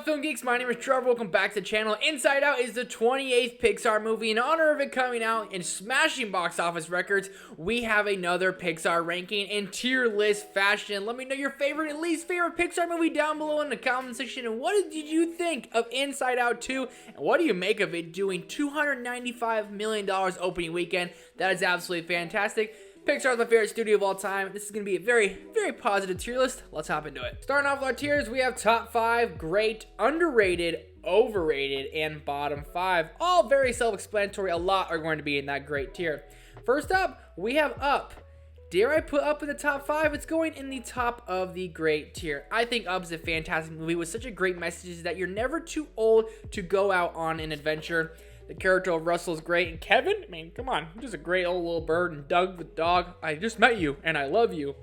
Film Geeks? My name is Trevor. Welcome back to the channel. Inside Out is the 28th Pixar movie. In honor of it coming out and smashing box office records, we have another Pixar ranking in tier list fashion. Let me know your favorite and least favorite Pixar movie down below in the comment section. And what did you think of Inside Out 2? And what do you make of it doing $295 million opening weekend? That is absolutely fantastic. Pixar is my favorite studio of all time. This is going to be a very, very positive tier list. Let's hop into it. Starting off with our tiers, we have top 5, great, underrated, overrated, and bottom 5. All very self-explanatory. A lot are going to be in that great tier. First up, we have Up. Dare I put Up in the top 5? It's going in the top of the great tier. I think Up is a fantastic movie with such a great message that you're never too old to go out on an adventure. The character of Russell is great. And Kevin, I mean, come on. Just a great old little bird. And Doug the dog. I just met you, and I love you.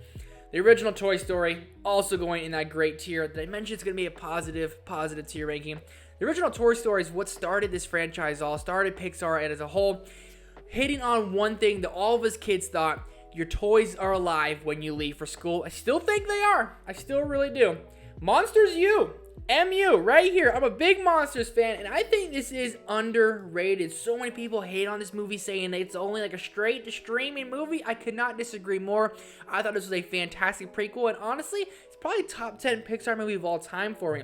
The original Toy Story, also going in that great tier. That I mentioned it's going to be a positive tier ranking. The original Toy Story is what started this franchise all. Started Pixar as a whole. Hitting on one thing that all of us kids thought. Your toys are alive when you leave for school. I still think they are. I still really do. Monsters U. MU, right here. I'm a big Monsters fan, and I think this is underrated. So many people hate on this movie, saying that it's only like a straight-to-streaming movie. I could not disagree more. I thought this was a fantastic prequel, and honestly, it's probably top 10 Pixar movie of all time for me.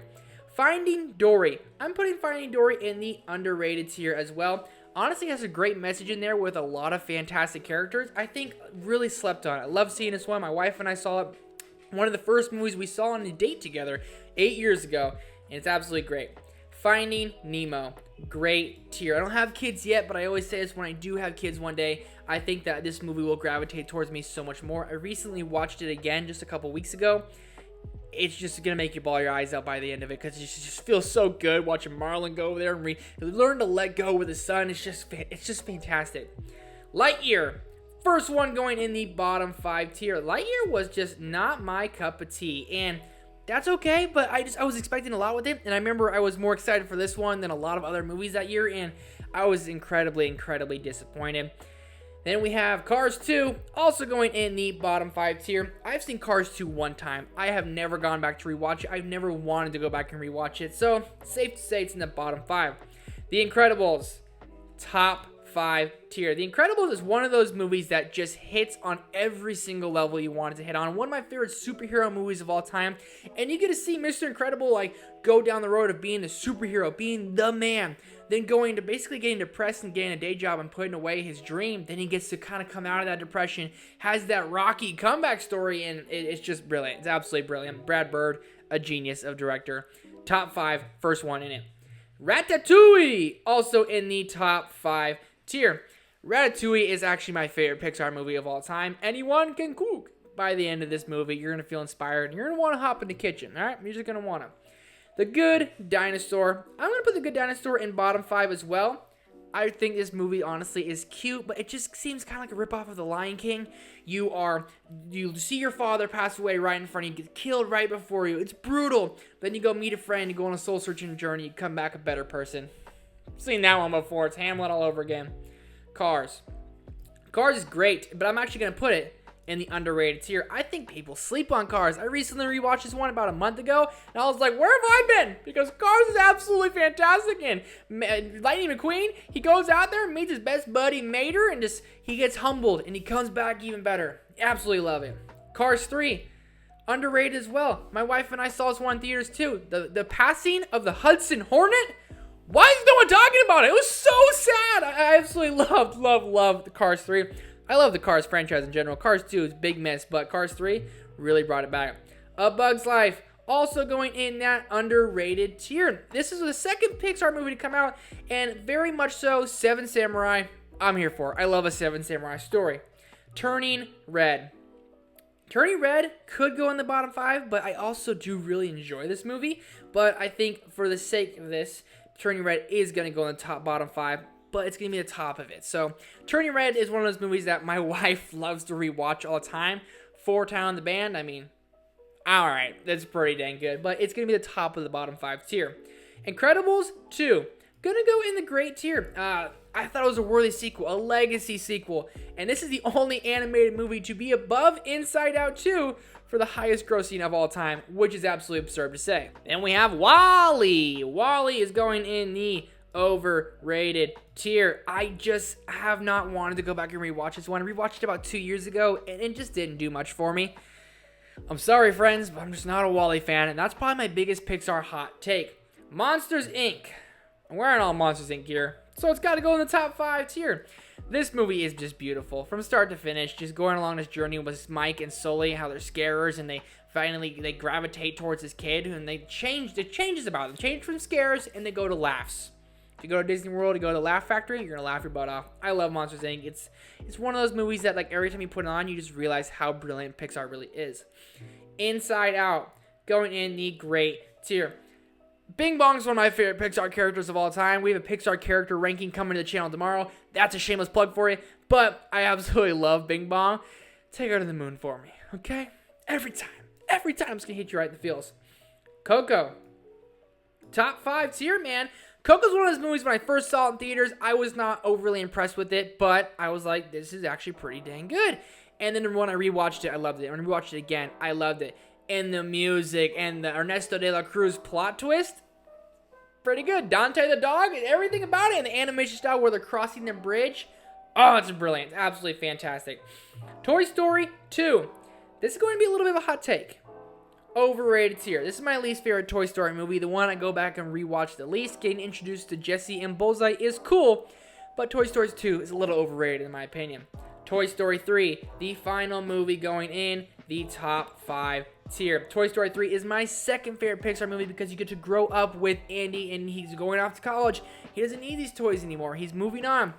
Finding Dory. I'm putting Finding Dory in the underrated tier as well. Honestly, it has a great message in there with a lot of fantastic characters. I think really slept on. I love seeing this one. My wife and I saw it. One of the first movies we saw on a date together 8 years ago, and it's absolutely great. Finding Nemo, great tier. I don't have kids yet, but I always say this when I do have kids one day. I think that this movie will gravitate towards me so much more. I recently watched it again just a couple weeks ago. It's just going to make you bawl your eyes out by the end of it because it just feels so good watching Marlon go over there and learn to let go with his son. It's just fantastic. Lightyear. First one going in the bottom 5 tier. Lightyear was just not my cup of tea, and that's okay, but I was expecting a lot with it, and I remember I was more excited for this one than a lot of other movies that year, and I was incredibly disappointed. Then we have Cars 2, also going in the bottom 5 tier. I've seen Cars 2 one time. I have never gone back to rewatch it. I've never wanted to go back and rewatch it, so safe to say it's in the bottom 5. The Incredibles, top 5 tier. The Incredibles is one of those movies that just hits on every single level you want it to hit on. One of my favorite superhero movies of all time. And you get to see Mr. Incredible like go down the road of being the superhero, being the man, then going to basically getting depressed and getting a day job and putting away his dream. Then he gets to kind of come out of that depression, has that Rocky comeback story, and it's just brilliant. It's absolutely brilliant. Brad Bird, a genius of director. Top 5, first one in it. Ratatouille, also in the top 5 tier. Ratatouille is actually my favorite Pixar movie of all time. Anyone can cook. By the end of this movie, you're going to feel inspired, and you're going to want to hop in the kitchen, all right? You're just going to want to. The Good Dinosaur. I'm going to put The Good Dinosaur in bottom 5 as well. I think this movie, honestly, is cute, but it just seems kind of like a ripoff of The Lion King. You see your father pass away right in front of you, get killed right before you. It's brutal. Then you go meet a friend, you go on a soul-searching journey, you come back a better person. I've seen that one before. It's Hamlet all over again. Cars. Cars is great, but I'm actually going to put it in the underrated tier. I think people sleep on Cars. I recently rewatched this one about a month ago, and I was like, where have I been? Because Cars is absolutely fantastic, and Lightning McQueen, he goes out there and meets his best buddy Mater, and he gets humbled, and he comes back even better. Absolutely love it. Cars 3. Underrated as well. My wife and I saw this one in theaters too. The passing of the Hudson Hornet. Why is no one talking about it? It was so sad. I absolutely loved the Cars 3. I love the Cars franchise in general. Cars 2 is big miss, but Cars 3 really brought it back. A Bug's Life, also going in that underrated tier. This is the second Pixar movie to come out, and very much so, Seven Samurai, I'm here for. I love a Seven Samurai story. Turning Red. Turning Red could go in the bottom 5, but I also do really enjoy this movie. But I think for the sake of this, Turning Red is going to go in the bottom 5, but it's going to be the top of it. So Turning Red is one of those movies that my wife loves to rewatch all the time. Four Town the Band, I mean, all right, that's pretty dang good, but it's going to be the top of the bottom 5 tier. Incredibles 2, going to go in the great tier. I thought it was a worthy sequel, a legacy sequel. And this is the only animated movie to be above Inside Out 2 for the highest grossing of all time, which is absolutely absurd to say. Then we have WALL-E. WALL-E is going in the overrated tier. I just have not wanted to go back and rewatch this one. I rewatched it about 2 years ago, and it just didn't do much for me. I'm sorry, friends, but I'm just not a WALL-E fan, and that's probably my biggest Pixar hot take. Monsters, Inc. I'm wearing all Monsters, Inc. gear, so it's got to go in the top 5 tier. This movie is just beautiful from start to finish, just going along this journey with Mike and Sully, how they're scarers, and they finally gravitate towards this kid, and it changes about them. They change from scares, and they go to laughs. If you go to Disney World, you go to Laugh Factory, you're gonna laugh your butt off. I love Monsters, Inc. It's one of those movies that, like, every time you put it on, you just realize how brilliant Pixar really is. Inside Out, going in the great tier. Bing Bong's one of my favorite Pixar characters of all time. We have a Pixar character ranking coming to the channel tomorrow. That's a shameless plug for you, but I absolutely love Bing Bong. Take her to the moon for me, okay? Every time I'm just gonna hit you right in the feels. Coco, top 5 tier, man. Coco's one of those movies when I first saw it in theaters, I was not overly impressed with it, but I was like, this is actually pretty dang good. And then when I rewatched it, I loved it. When I rewatched it again, I loved it. And the music and the Ernesto de la Cruz plot twist, pretty good. Dante the dog, everything about it, and the animation style where they're crossing the bridge, oh, it's brilliant. It's absolutely fantastic. Toy Story 2. This is going to be a little bit of a hot take. Overrated tier. This is my least favorite Toy Story movie. The one I go back and rewatch the least. Getting introduced to Jessie and Bullseye is cool, but Toy Story 2 is a little overrated in my opinion. Toy Story 3, the final movie going in the top 5 tier. Toy Story 3 is my second favorite Pixar movie because you get to grow up with Andy and he's going off to college. He doesn't need these toys anymore. He's moving on.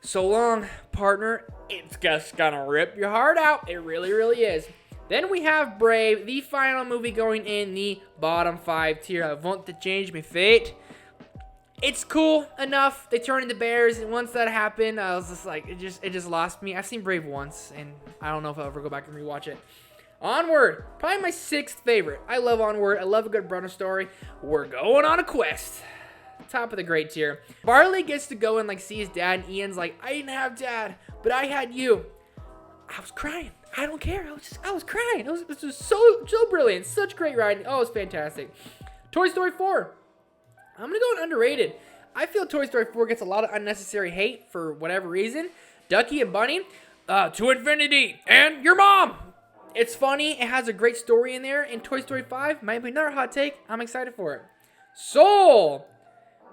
So long, partner. It's just gonna rip your heart out. It really, really is. Then we have Brave, the final movie going in the bottom 5 tier. I want to change my fate. It's cool enough. They turn into bears, and once that happened, I was just like, it just lost me. I've seen Brave once, and I don't know if I'll ever go back and rewatch it. Onward, probably my 6th favorite. I love Onward. I love a good brother story. We're going on a quest. Top of the great tier. Barley gets to go and like see his dad, and Ian's like, I didn't have dad, but I had you. I was crying. I don't care. I was crying. This was so brilliant. Such great writing. Oh, it's fantastic. Toy Story 4. I'm going to go underrated. I feel Toy Story 4 gets a lot of unnecessary hate for whatever reason. Ducky and Bunny, to infinity, and your mom. It's funny. It has a great story in there. And Toy Story 5 might be another hot take. I'm excited for it. Soul.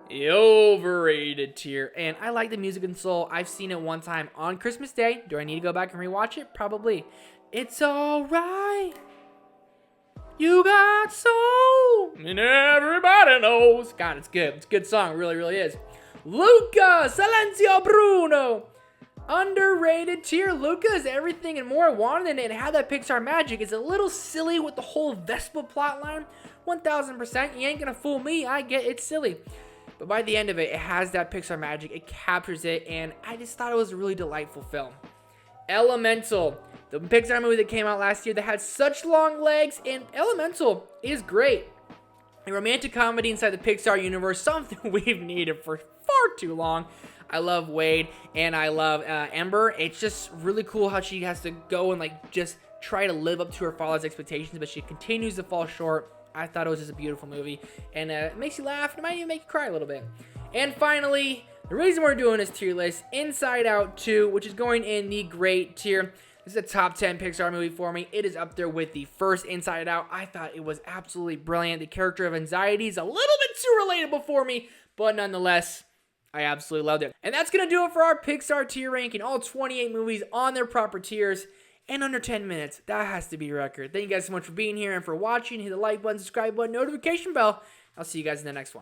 The overrated tier. And I like the music in Soul. I've seen it one time on Christmas Day. Do I need to go back and rewatch it? Probably. It's alright. You got soul. And everybody knows. God, it's good. It's a good song. It really, really is. Luca. Silencio Bruno. Underrated tier. Luca is everything and more I wanted in it. It had that Pixar magic. It's a little silly with the whole Vespa plotline. 1000%. You ain't gonna fool me. I get it's silly. But by the end of it, it has that Pixar magic. It captures it, and I just thought it was a really delightful film. Elemental, the Pixar movie that came out last year that had such long legs, and Elemental is great. A romantic comedy inside the Pixar universe, something we've needed for far too long. I love Wade, and I love Ember. It's just really cool how she has to go and like just try to live up to her father's expectations, but she continues to fall short. I thought it was just a beautiful movie, and it makes you laugh, and it might even make you cry a little bit. And finally, the reason we're doing this tier list, Inside Out 2, which is going in the great tier. This is a top 10 Pixar movie for me. It is up there with the first Inside Out. I thought it was absolutely brilliant. The character of Anxiety is a little bit too relatable for me, but nonetheless, I absolutely loved it. And that's going to do it for our Pixar tier ranking. All 28 movies on their proper tiers. And under 10 minutes. That has to be a record. Thank you guys so much for being here and for watching. Hit the like button, subscribe button, notification bell. I'll see you guys in the next one.